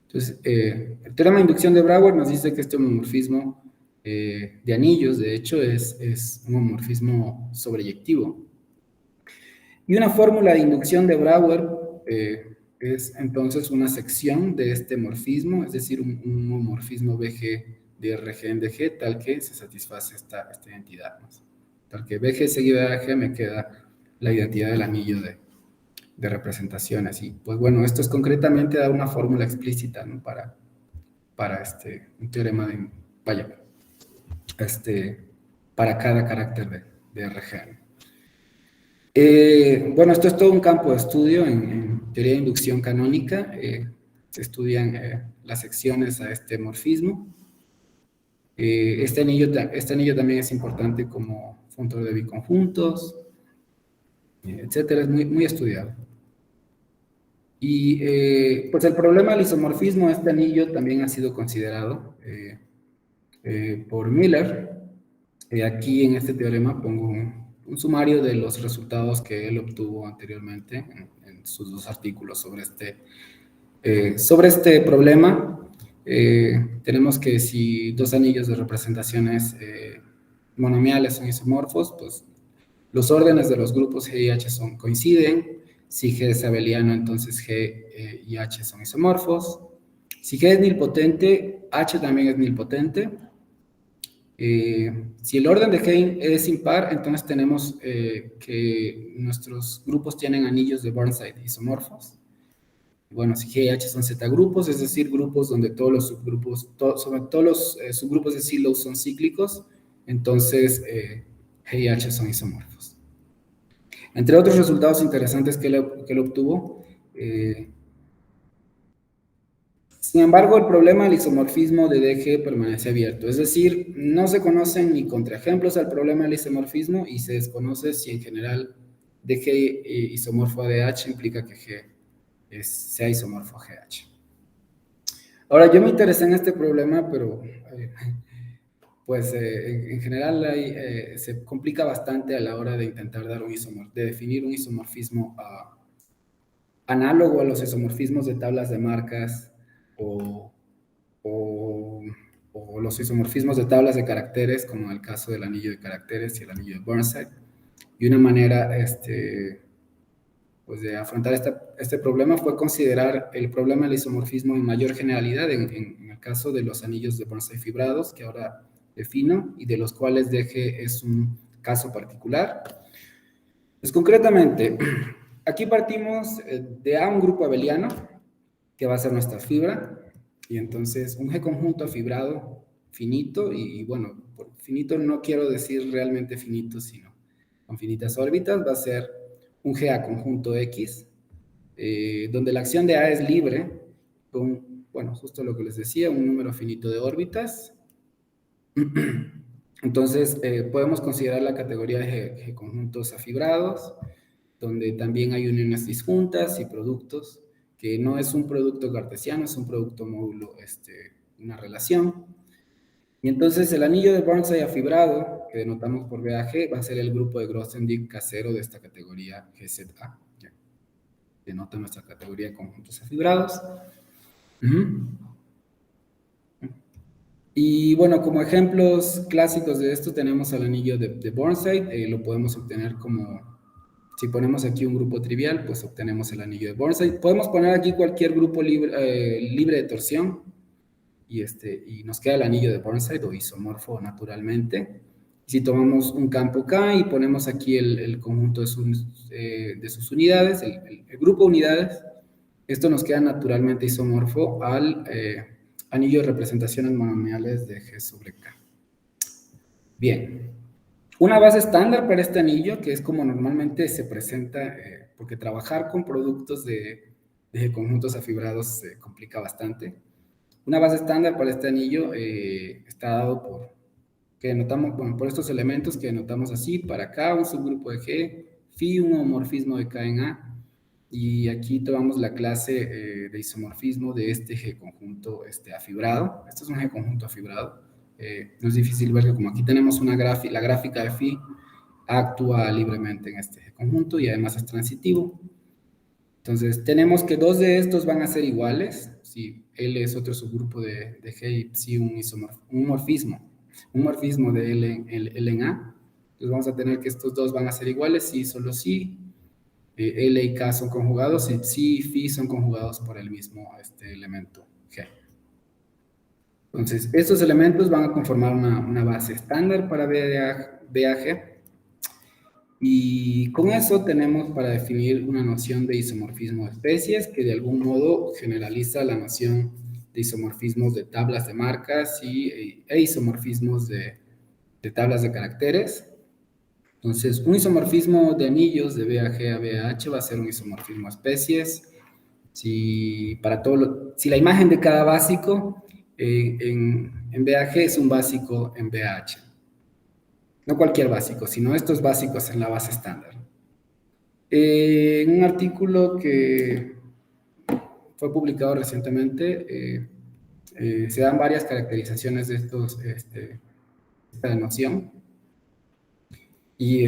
Entonces, el teorema de inducción de Brouwer nos dice que este homomorfismo de anillos, de hecho, es un homomorfismo sobreyectivo. Y una fórmula de inducción de Brouwer es entonces una sección de este morfismo, es decir, un homomorfismo BG de RG en DG, tal que se satisface esta identidad, ¿no? Tal que BG seguido de AG me queda la identidad del anillo de representaciones. Y pues bueno, esto es concretamente da una fórmula explícita, ¿no? para un teorema de, vaya, para cada carácter de RG. Bueno, esto es todo un campo de estudio en teoría de inducción canónica. Se estudian las secciones a este morfismo. Este anillo también es importante como funtor de biconjuntos, etcétera, es muy estudiado. Y pues el problema del isomorfismo de este anillo también ha sido considerado por Miller. Aquí en este teorema pongo un sumario de los resultados que él obtuvo anteriormente en sus dos artículos sobre este problema. Tenemos que si dos anillos de representaciones monomiales son isomorfos, pues los órdenes de los grupos G y H coinciden. Si G es abeliano, entonces G y H son isomorfos. Si G es nilpotente, H también es nilpotente. Si el orden de G es impar, entonces tenemos que nuestros grupos tienen anillos de Burnside isomorfos. Bueno, si G y H son Z grupos, es decir, grupos donde todos los subgrupos, sobre todos los subgrupos de Zillow son cíclicos, entonces G y H son isomorfos. Entre otros resultados interesantes que él obtuvo, sin embargo, el problema del isomorfismo de DG permanece abierto, es decir, no se conocen ni contraejemplos al problema del isomorfismo y se desconoce si en general DG isomorfo a DH implica que G sea isomorfo a GH. Ahora, yo me interesé en este problema, pero pues en general se complica bastante a la hora de intentar dar de definir un isomorfismo análogo a los isomorfismos de tablas de marcas o los isomorfismos de tablas de caracteres, como en el caso del anillo de caracteres y el anillo de Burnside. Y una manera pues de afrontar este problema fue considerar el problema del isomorfismo en mayor generalidad en el caso de los anillos de Burnside fibrados, que ahora defino, y de los cuales DG es un caso particular. Pues concretamente, aquí partimos de A, un grupo abeliano, que va a ser nuestra fibra, y entonces un G conjunto afibrado finito, y bueno, por finito no quiero decir realmente finito, sino con finitas órbitas, va a ser un GA conjunto X, donde la acción de A es libre, con, bueno, justo lo que les decía, un número finito de órbitas. Entonces, podemos considerar la categoría de G conjuntos afibrados, donde también hay uniones disjuntas y productos, que no es un producto cartesiano, es un producto módulo, una relación. Y entonces el anillo de Burnside afibrado, que denotamos por BAG, va a ser el grupo de Grothendieck casero de esta categoría GZA. Denota nuestra categoría de conjuntos afibrados. Y bueno, como ejemplos clásicos de esto tenemos el anillo de Burnside, lo podemos obtener como, si ponemos aquí un grupo trivial, pues obtenemos el anillo de Burnside. Podemos poner aquí cualquier grupo libre de torsión y nos queda el anillo de Burnside o isomorfo naturalmente. Si tomamos un campo K y ponemos aquí el conjunto de sus unidades, el grupo de unidades, esto nos queda naturalmente isomorfo al anillo de representaciones monomiales de G sobre K. Bien. Una base estándar para este anillo, que es como normalmente se presenta, porque trabajar con productos de conjuntos afibrados se complica bastante. Una base estándar para este anillo está dado por estos elementos que denotamos así, para K un subgrupo de G, phi un homorfismo de K en A, y aquí tomamos la clase de isomorfismo de este G conjunto afibrado. Este es un G conjunto afibrado. No es difícil ver que como aquí tenemos la gráfica de phi actúa libremente en este G conjunto y además es transitivo. Entonces, tenemos que dos de estos van a ser iguales. Si L es otro subgrupo de G y psi un morfismo de L en A. Entonces, vamos a tener que estos dos van a ser iguales si solo si L y K son conjugados y psi y phi son conjugados por el mismo elemento G. Entonces, estos elementos van a conformar una base estándar para BAG. Y con eso tenemos para definir una noción de isomorfismo de especies que de algún modo generaliza la noción de isomorfismos de tablas de marcas e isomorfismos de tablas de caracteres. Entonces, un isomorfismo de anillos de BAG a BAH va a ser un isomorfismo de especies. Si la imagen de cada básico en BAG es un básico en BAH. No cualquier básico, sino estos básicos en la base estándar. En un artículo que fue publicado recientemente, se dan varias caracterizaciones de esta noción. Y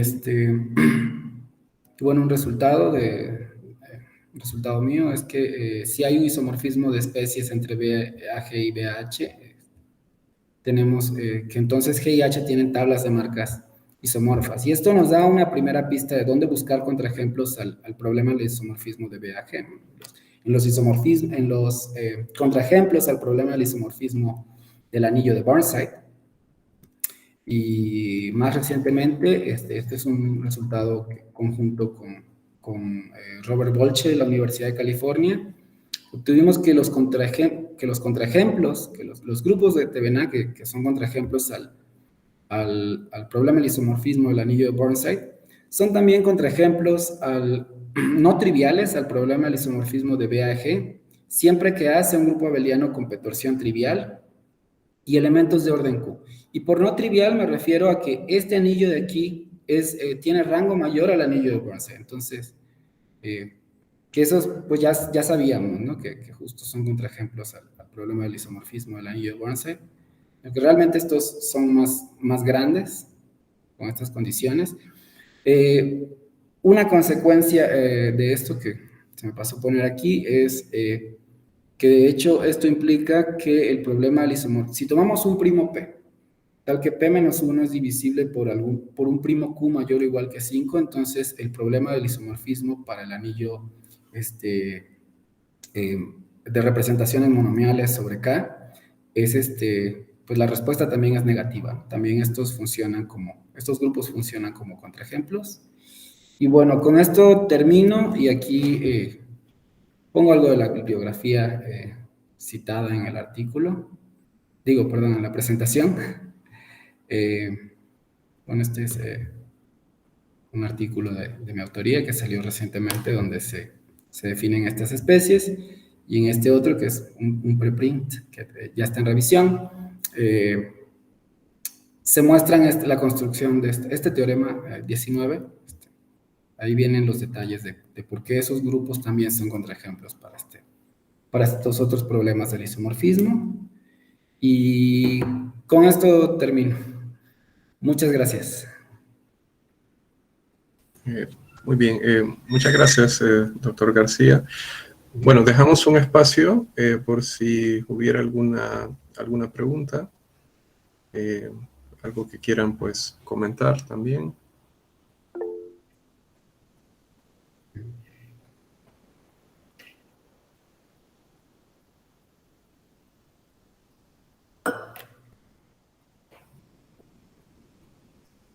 bueno, un resultado mío es que si hay un isomorfismo de especies entre BAG y BAH, tenemos que entonces G y H tienen tablas de marcas isomorfas. Y esto nos da una primera pista de dónde buscar contraejemplos al problema del isomorfismo de BAG. en los isomorfismos, en los contraejemplos al problema del isomorfismo del anillo de Burnside. Y más recientemente, este es un resultado conjunto con Robert Bolche de la Universidad de California. Obtuvimos que los contraejemplos, que los grupos de TBNA que son contraejemplos al problema del isomorfismo del anillo de Burnside, son también contraejemplos no triviales al problema del isomorfismo de BAG, siempre que hace un grupo abeliano con pertorsión trivial y elementos de orden Q. Y por no trivial me refiero a que este anillo de aquí tiene rango mayor al anillo de Burnside. Entonces, que esos pues ya sabíamos, ¿no? Que justo son contraejemplos al problema del isomorfismo del anillo de Burnside. Aunque realmente estos son más grandes con estas condiciones. Una consecuencia de esto que se me pasó a poner aquí es que de hecho esto implica que el problema del isomorfismo, si tomamos un primo P, tal que P menos 1 es divisible por un primo Q mayor o igual que 5, entonces el problema del isomorfismo para el anillo de representaciones monomiales sobre K es pues la respuesta también es negativa. También estos grupos funcionan como contraejemplos. Y bueno, con esto termino y aquí pongo algo de la bibliografía citada en el artículo. Perdón, en la presentación. Bueno, este es un artículo de mi autoría que salió recientemente donde se definen estas especies, y en este otro, que es un preprint que ya está en revisión, se muestran la construcción de este teorema 19. Ahí vienen los detalles de por qué esos grupos también son contraejemplos para estos otros problemas del isomorfismo. Y con esto termino. Muchas gracias. Muy bien, muchas gracias, doctor García. Bueno, dejamos un espacio por si hubiera alguna pregunta, algo que quieran pues comentar también.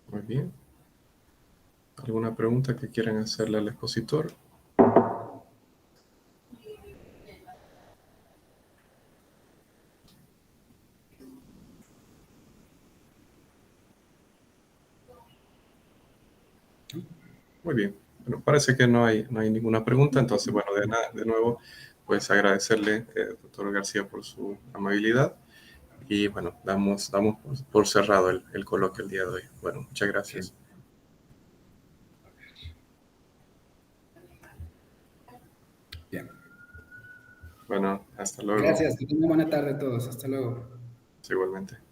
Muy bien. ¿Alguna pregunta que quieran hacerle al expositor? Muy bien. Bueno, parece que no hay ninguna pregunta, entonces, bueno, de nuevo, pues agradecerle, doctor García, por su amabilidad. Y bueno, damos por cerrado el coloquio el día de hoy. Bueno, muchas gracias. Bien. Bueno, hasta luego. Gracias, que tengan buena tarde a todos. Hasta luego. Sí, igualmente.